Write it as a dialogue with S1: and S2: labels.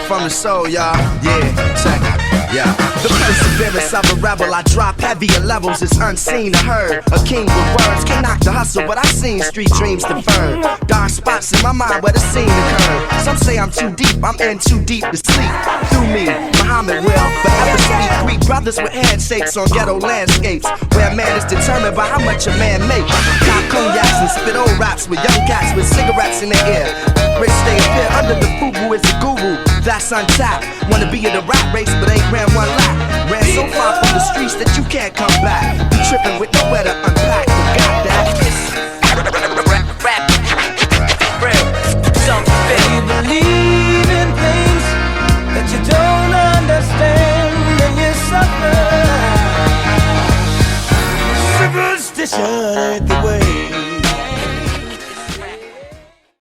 S1: from the soul, y'all. Yeah, check it. Yeah. The perseverance of a rebel, I drop heavier levels, it's unseen or heard. A king with words can knock the hustle, but I've seen street dreams deferred. Dark spots in my mind where the scene occurred. Some say I'm too deep, I'm in too deep to sleep. Through me, Muhammad will forever speak. Greek brothers with handshakes on ghetto landscapes, where man is determined by how much a man makes. Cop cognacs and spit old raps with young cats with cigarettes in their ear. Rich stay appear under the fubu is a guru, that's untapped. Wanna be in the rap race but ain't ran one lap. Ran so far from the streets that you can't come back. Be tripping with nowhere to